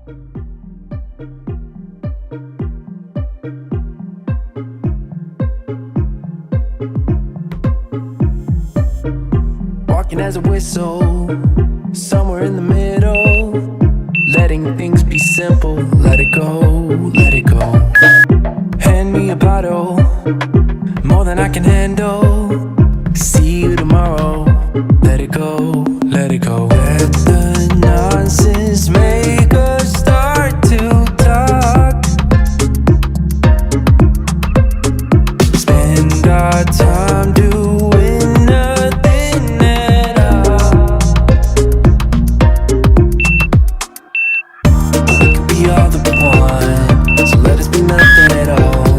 Walking as a whistle, somewhere in the middle, letting things be simple. Let it go, let it go. Hand me a bottle, more than I can handle. See you tomorrow. Let it go, let it go. Let the nonsense make us start to talk. Spend our time doing nothing at all. We could be all that we want, so let us be nothing at all.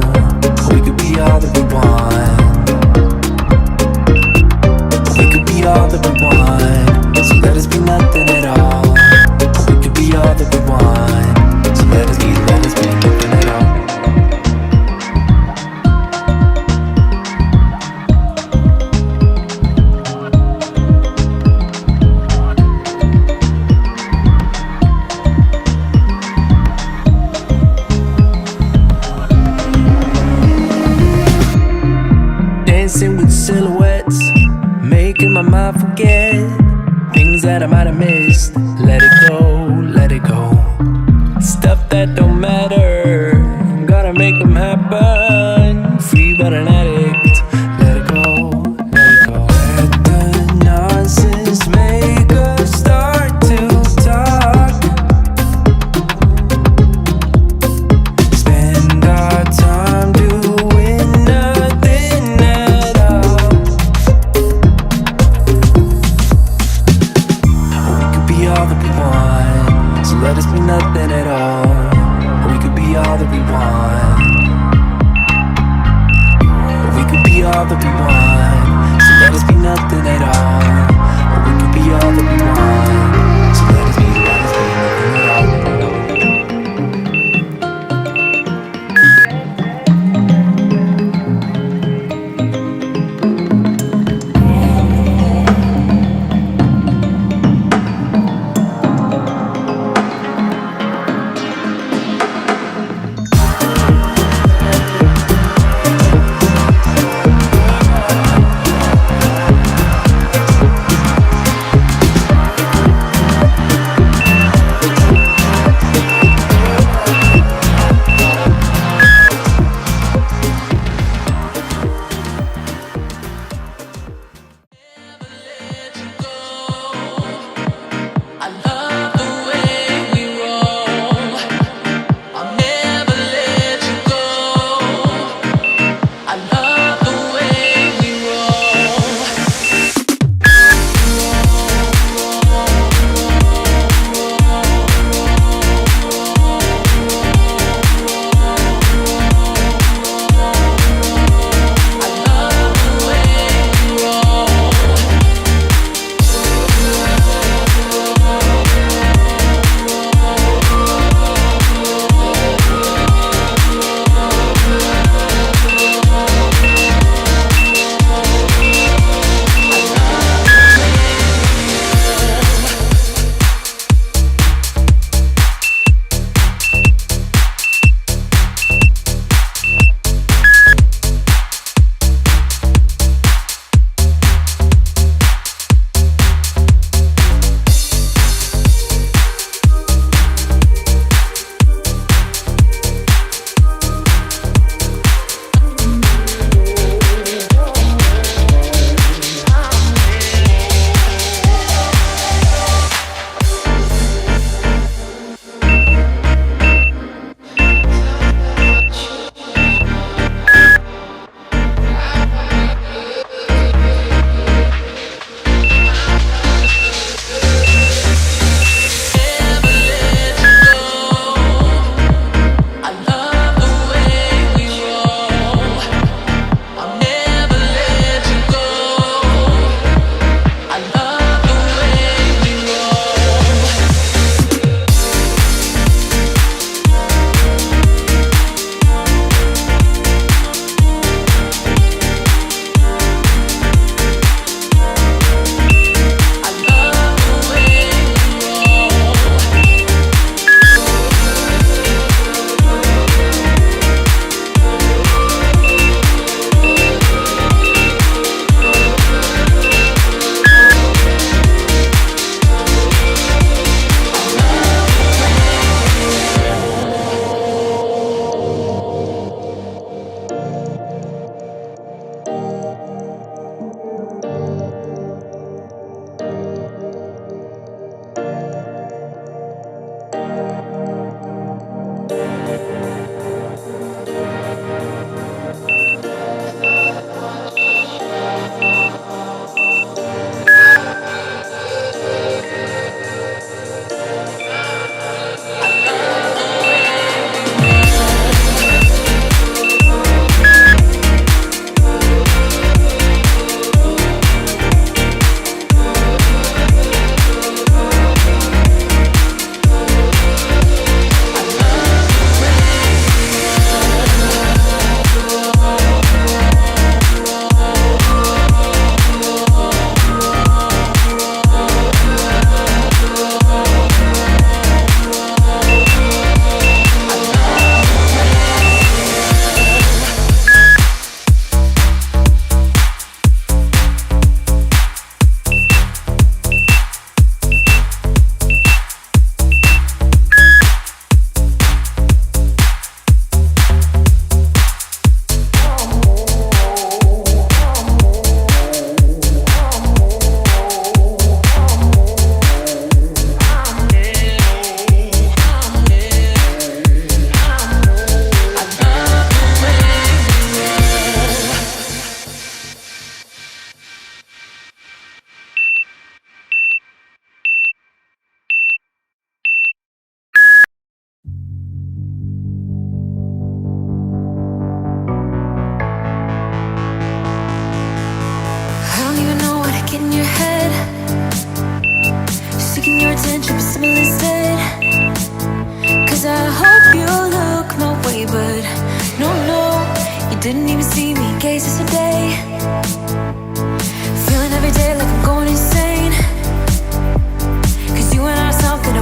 We could be all that we want. We could be all that we want, so let us be nothing at all. We could be all that we want, so let us be nothing at all. Dancing with silhouettes, making my mind forget things that I might have missed. Let it go, let it go. Stuff that don't matter, gotta make them happen. Free but an addict. Let it go, let it go. Let the nonsense make us start to talk. Spend our time doing nothing at all. We could be all that we want, so let us be nothing at all. We could be all that we want. We could be all that we want, so let us be nothing at all. We could be all that we want, so let us be nothing at all.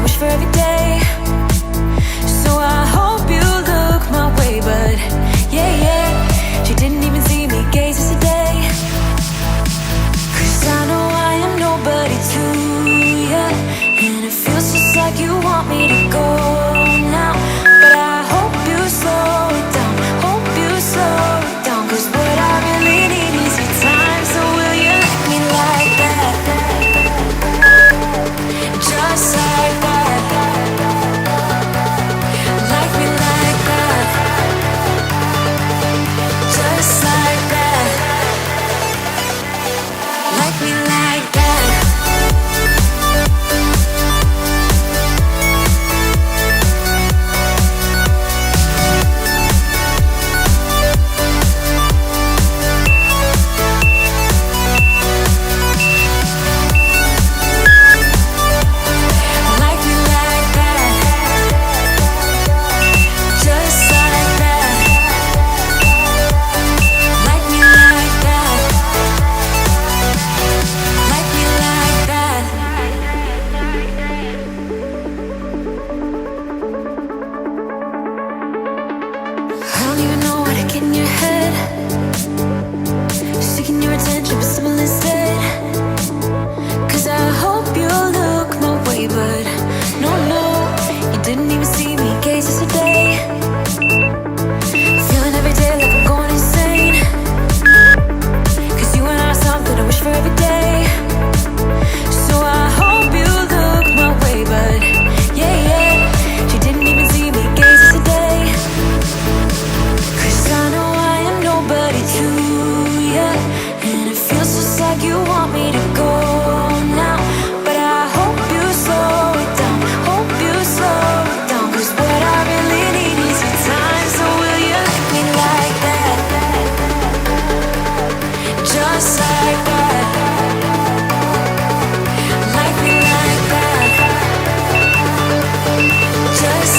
wish for every day. So I hope you look my way, but yeah, yeah, she didn't even see me gaze yesterday. 'Cause I know I am nobody to ya, and it feels just like you want me to go now. But I hope you slow it down, hope you slow it down. 'Cause what I really need is your time, so will you let me like that? Just like that. Like me like that. Just like that. Like me like that. Like me like that. Just like that. Like me like that. Like me like that. I don't even know how to get in your head. Seeking your attention, but simple instead. 'Cause I hope you look my way, but no, no, you didn't even see me gaze yesterday. Feeling every day like I'm going insane. 'Cause you and I are something I wish for every day. So I hope you look my way, but yeah, yeah, she didn't even see me gaze yesterday. 'Cause I know I am nobody to ya, and it feels just like you want me to go now. But I hope you slow it down, hope you slow it down. 'Cause what I really need is your time, so will you let me like that? Just like that. Like me like that. Just